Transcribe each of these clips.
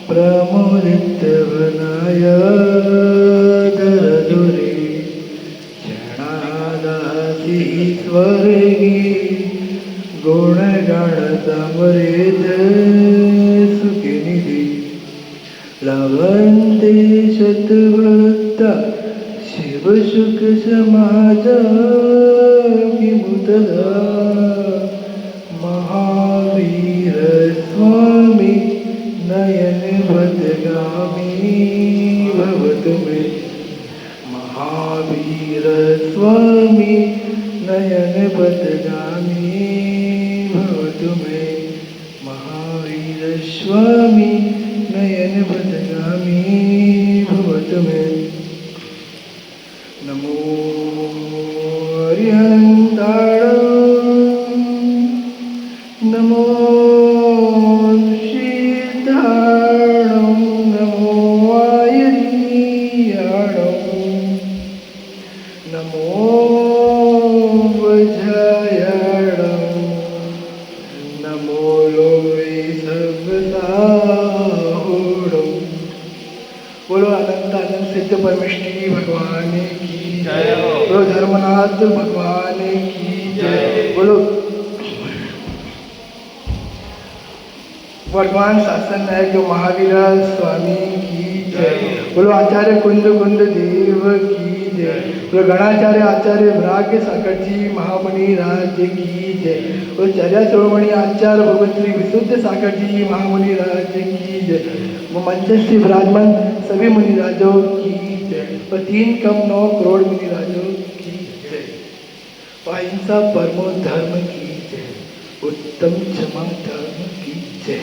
प्रमुदितवनाय दरदुरे क्षणादासी स्वर्गी गुणगण समृद्ध सुखनिधि लवन्ते शतभक्ता शिवशुक समाज विमुतदा महावीर स्वामी नयन बदगामी भवतु मे महावीर स्वामी नयन बदगामी भवतु मे महावीर स्वामी नयन बदगामी भवतु मे नमो हरिहंताण नमो परमेश्वरी भगवान की जय। बोलो धर्मनाथ भगवान की जय। बोलो वर्तमान शासन नायक महावीर स्वामी की जय। बोलो आचार्य कुंद कुंद देव की जय। बोलो गणाचार्य आचार्य भ्राग्य साकर जी महामुनि राज्य की जय। बोलो चर्या शिरोमणि आचार्य भगवत श्री विशुद्ध साकर जी महामुनि राज्य की जय। वो मंचस्थ विराजमान सभी मुनि राजों की जय। और 3 कम 9 करोड़ मुनि राजों की जय। अहिंसा परमो धर्म की जय। उत्तम क्षमा धर्म की जय।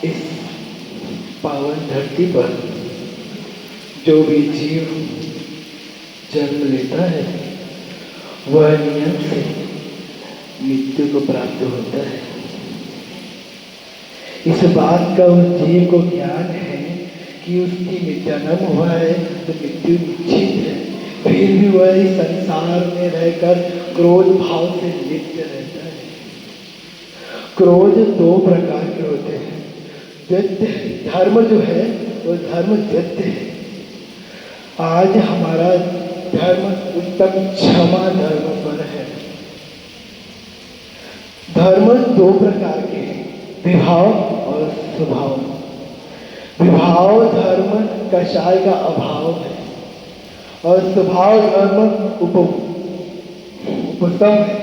इस पावन धरती पर जो भी जीव जन्म लेता है वह नियम से मृत्यु को प्राप्त होता है। इस बात का उस जीव को ज्ञान है कि उसकी जन्म हुआ है तो मृत्यु निश्चित है, फिर भी वह इस संसार में रहकर क्रोध भाव से लिप्त रहता है। क्रोध 2 प्रकार के होते हैं। दैत्य धर्म जो है वो धर्म दैत्य है। आज हमारा धर्म उत्तम क्षमा धर्म पर है। धर्म 2 प्रकार के हैं, विभाव और स्वभाव। विभाव धर्म कषाय का अभाव है और स्वभाव धर्म उपसम है।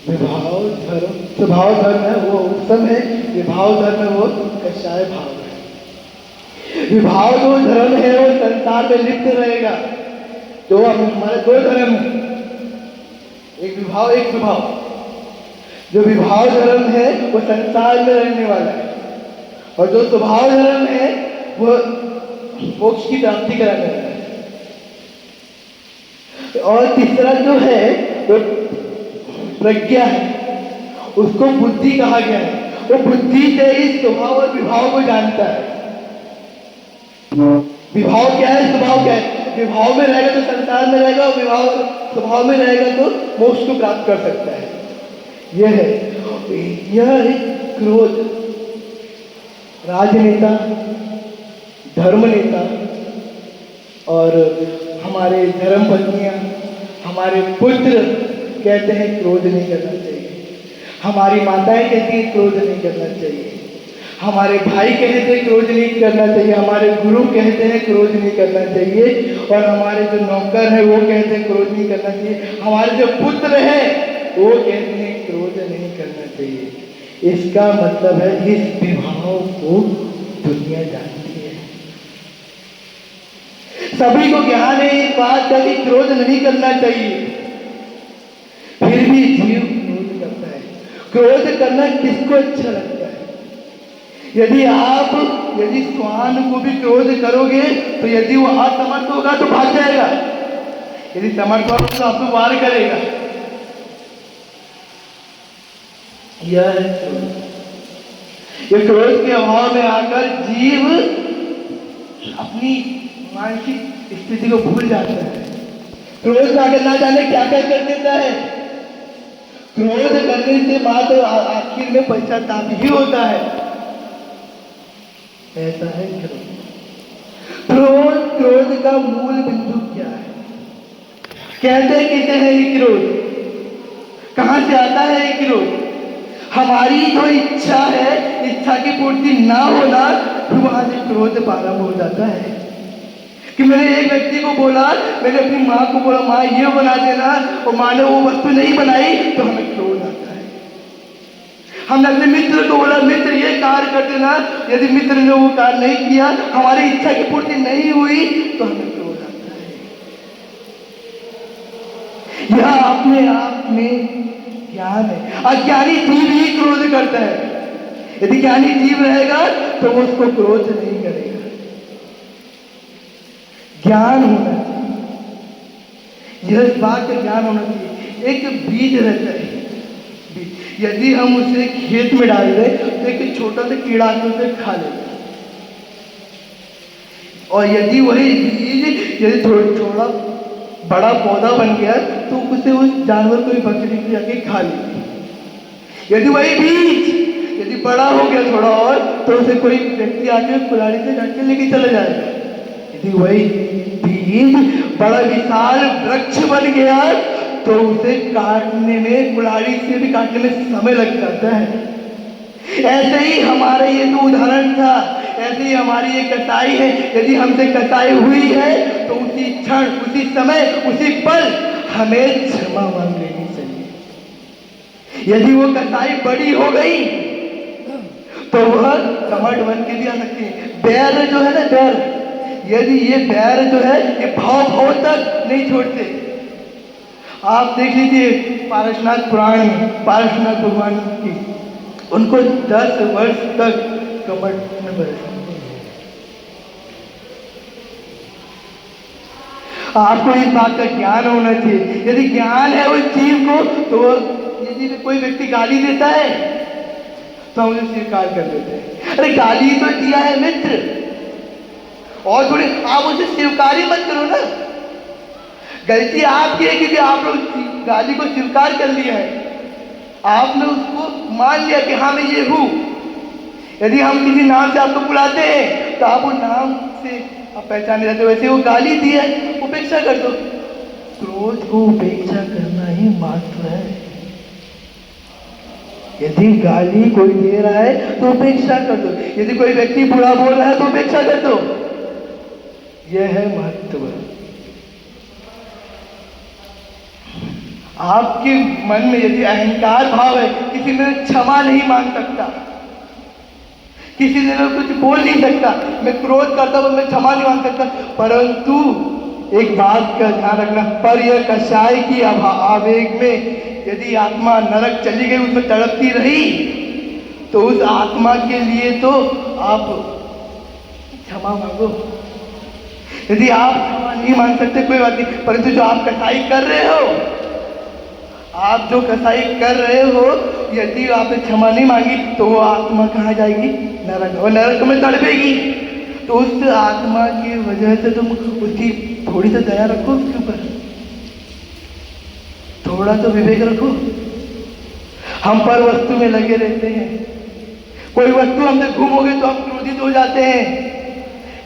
विभाव धर्म स्वभाव धर्म है वो उपसम है, विभाव धर्म है वो कषाय भाव है। विभाव जो धर्म है वो संसार में लिप्त रहेगा। तो हमारे 2 धर्म है, एक विभाव एक स्वभाव। जो विभाव धर्म है वो संसार में रहने वाला है और जो स्वभाव धर्म है वो मोक्ष की प्राप्ति कराने वाला है। और तीसरा जो है वो प्रज्ञा है, उसको बुद्धि कहा गया है। वो बुद्धि से इस स्वभाव और विभाव को जानता है। विभाव क्या है, स्वभाव क्या है? विभाव में रहेगा तो संसार में रहेगा और विभाव स्वभाव में रहेगा तो मोक्ष को प्राप्त कर सकता है। यह है एक क्रोध। राजनेता, धर्मनेता और हमारे धर्म पत्नियां, हमारे पुत्र कहते हैं क्रोध नहीं करना चाहिए। हमारी माताएं कहती हैं क्रोध नहीं करना चाहिए। हमारे भाई कहते हैं क्रोध नहीं करना चाहिए। हमारे गुरु कहते हैं क्रोध नहीं करना चाहिए। और हमारे जो नौकर हैं वो कहते हैं क्रोध नहीं करना चाहिए। हमारे जो पुत्र हैं वो कहते हैं क्रोध नहीं करना चाहिए। इसका मतलब है इस विभाव को दुनिया जानती है। सभी को ज्ञान है इस बात का कि क्रोध नहीं करना चाहिए, फिर भी जीव क्रोध करता है। क्रोध करना किसको अच्छा लगता है? यदि श्वान को भी क्रोध करोगे तो यदि वो असमर्थ होगा तो भाग जाएगा, यदि समर्थ होगा तो आपको वार करेगा। यह है क्रोध। ये क्रोध के अभाव में आकर जीव अपनी मानसिक स्थिति को भूल जाता है। क्रोध का ना जाने क्या क्या कर देता है। क्रोध करने से बाद आखिर में पश्चाताप ही होता है। ऐसा है क्रोध। क्रोध का मूल बिंदु क्या है? कहते किसे है ये क्रोध? कहां से आता है ये क्रोध? हमारी जो इच्छा है, इच्छा की पूर्ति ना होना, फिर वहां से क्रोध प्रारंभ हो जाता है। कि मैंने एक व्यक्ति को बोला, मैंने अपनी माँ को बोला माँ ये बना देना, और माँ ने वो वस्तु नहीं बनाई, तो हमें क्रोध आता है। हमने अपने मित्र को बोला मित्र ये कार्य कर देना, यदि मित्र ने वो कार्य नहीं किया, हमारी इच्छा की पूर्ति नहीं हुई, तो हमें क्रोध आता है। यह अपने आप में ज्ञान है। अज्ञानी जीव ही क्रोध करता है। यदि ज्ञानी जीव रहेगा तो वो उसको क्रोध नहीं करेगा। ज्ञान होना चाहिए, यह बात का ज्ञान होना चाहिए। एक बीज रहता है, यदि हम उसे खेत में डाल दें तो एक छोटा सा कीड़ा आकर उसे खा लेता है। और यदि वही बीज यदि थोड़ा बड़ा पौधा बन गया तो उसे उस जानवर को भी बकरी की जाके खा लेती। यदि वही बीज यदि बड़ा हो गया थोड़ा और, तो उसे कोई व्यक्ति आके कुल्हाड़ी से काट के लेके चला जाएगा। यदि वही बीज बड़ा विशाल वृक्ष बन गया तो उसे काटने में, कुल्हाड़ी से भी काटने में समय लग जाता है। ऐसे ही हमारा ये तो उदाहरण था, ऐसे ही हमारी ये कसाई है। यदि हमसे कसाई हुई है तो उसी क्षण, उसी समय, उसी पल हमें क्षमा मांग लेनी चाहिए। यदि वो कसाई बड़ी हो गई तो वह कमर बन के भी आ सकती है। बैर जो है ना, बैर, यदि ये बैर जो है ये भाव तक नहीं छोड़ते। आप देख लीजिए पारसनाथ पुराण में, पारसनाथ भगवान की, उनको 10 वर्ष तक कमर में बरस। आपको इस बात का ज्ञान होना चाहिए। यदि ज्ञान है उस जीव को, तो यदि कोई व्यक्ति गाली देता है तो हम उसे स्वीकार कर लेते हैं। अरे गाली तो दिया है मित्र, और थोड़ी आप उसे स्वीकार ही मत करो ना। गलती आपकी है क्योंकि आप लोग गाली को स्वीकार कर लिया है, आपने उसको मान लिया कि हाँ मैं ये हूं। यदि हम किसी नाम से आपको बुलाते हैं तो आप उस नाम से आप पहचाने जाते हो। वैसे वो गाली दी है, उपेक्षा कर दो। क्रोध को उपेक्षा करना ही महत्व है। यदि गाली कोई दे रहा है तो उपेक्षा कर दो, यदि कोई व्यक्ति बुरा बोल रहा है तो उपेक्षा कर दो। यह है महत्व। आपके मन में यदि अहंकार भाव है, किसी में क्षमा नहीं मांग सकता, किसी से कुछ बोल नहीं सकता, मैं क्रोध करता हूं, मैं क्षमा नहीं मांग सकता। परंतु एक बात का ध्यान रखना, पर यह कषाय की आवेग में यदि आत्मा नरक चली गई, उसमें तड़पती रही, तो उस आत्मा के लिए तो आप क्षमा मांगो। यदि आप क्षमा नहीं मांग सकते कोई बात नहीं, परंतु जो आप कसाई कर रहे हो, आप जो कसाई कर रहे हो, यदि आपने क्षमा नहीं मांगी तो वो आत्मा कहाँ जाएगी? नरक, और नरक में तड़पेगी। तो उस आत्मा की वजह से तुम उसकी थोड़ी सी दया रखो, उसके ऊपर थोड़ा तो विवेक रखो। हम पर वस्तु में लगे रहते हैं, कोई वस्तु हमसे गुम हो गई तो हम क्रोधित हो जाते हैं,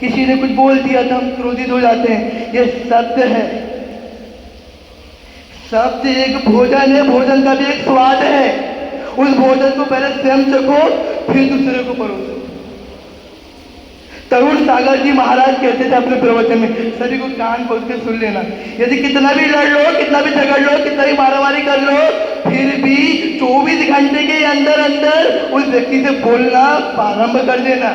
किसी ने कुछ बोल दिया तो हम क्रोधित हो जाते हैं। ये सत्य है। शब्द एक भोजन है, भोजन का भी एक स्वाद है। उस भोजन को पहले स्वयं चखो, फिर दूसरे को परोसो। तरुण सागर जी महाराज कहते थे अपने प्रवचन में, सभी को कान खोल के सुन लेना, यदि कितना भी लड़ लो, कितना भी झगड़ लो, कितना भी मारामारी कर लो, फिर भी 24 घंटे के अंदर अंदर उस व्यक्ति से बोलना प्रारंभ कर देना,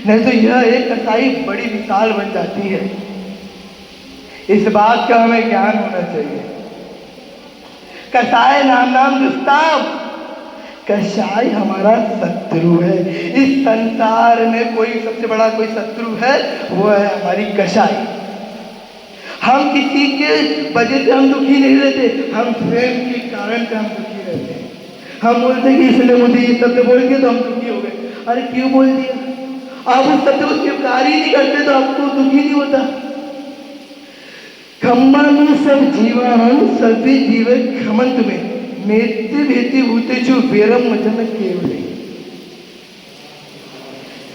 नहीं तो यह एक कसाई बड़ी विशाल बन जाती है। इस बात का हमें ज्ञान होना चाहिए। कसाई नाम दुष्टाम, कसाई हमारा शत्रु है। इस संसार में कोई सबसे बड़ा कोई शत्रु है, वो है हमारी कसाई। हम किसी के वजह से हम दुखी नहीं रहते, हम स्वयं के कारण से हम दुखी रहते हैं। हम बोलते कि इसने मुझे ये शब्द बोल दिया तो हम दुखी हो गए। अरे क्यों बोल दिया? आप उस शब्द को स्वीकार ही नहीं करते तो आपको दुख ही नहीं होता। खम्मन सब जीवान सभी जीव खमन तुम्हें मेते भेती भूतेषु वेरम वचन केवले।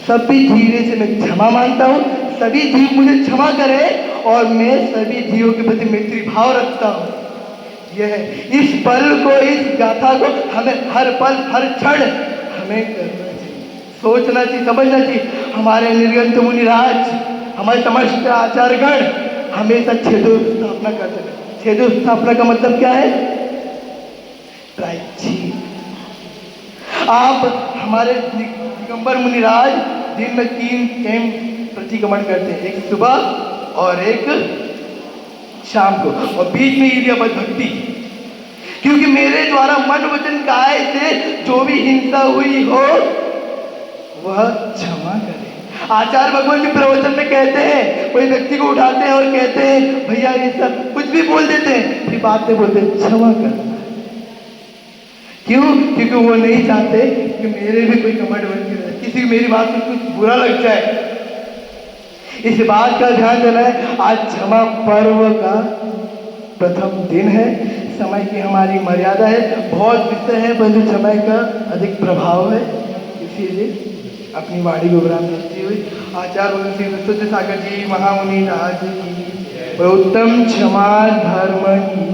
सभी जीवों से मैं क्षमा मांगता हूँ, सभी जीव मुझे क्षमा करें और मैं सभी जीवों के प्रति मैत्री भाव रखता हूँ। यह इस पल को, इस गाथा को हमें हर पल हर क्षण हमें करना चाहिए, सोचना चाहिए, समझना चाहिए। हमारे निर्गंत मुनिराज, हमारे समस्त आचार्यगण हमेशा छेदो स्थापना करते हैं। छेदो स्थापना का मतलब क्या है? प्रायश्चित। आप हमारे दिगंबर मुनिराज दिन में 3 टाइम प्रतिक्रमण करते हैं, एक सुबह और एक शाम को, और बीच में ईर्ष्यापद भक्ति। क्योंकि मेरे द्वारा मन वचन काया से जो भी हिंसा हुई हो वह क्षमा करे। आचार्य भगवान जी प्रवचन में कहते हैं, कोई व्यक्ति को उठाते हैं और कहते हैं भैया ये सब कुछ भी बोल देते हैं, फिर बात में बोलते हैं क्षमा करना। क्यों? क्योंकि वो नहीं चाहते कि मेरे भी कोई कमंड बन के रहे, किसी को मेरी बात से कुछ बुरा लग जाए। इस बात का ध्यान देना है। आज क्षमा पर्व का प्रथम दिन है। समय की हमारी मर्यादा है, बहुत विषय है, परंतु समय का अधिक प्रभाव है, इसीलिए अपनी वाणी को विराम देती हुई आचार्य भगवान श्री विश्वनाथ सागर जी महामुनि राज की उत्तम क्षमा धर्म की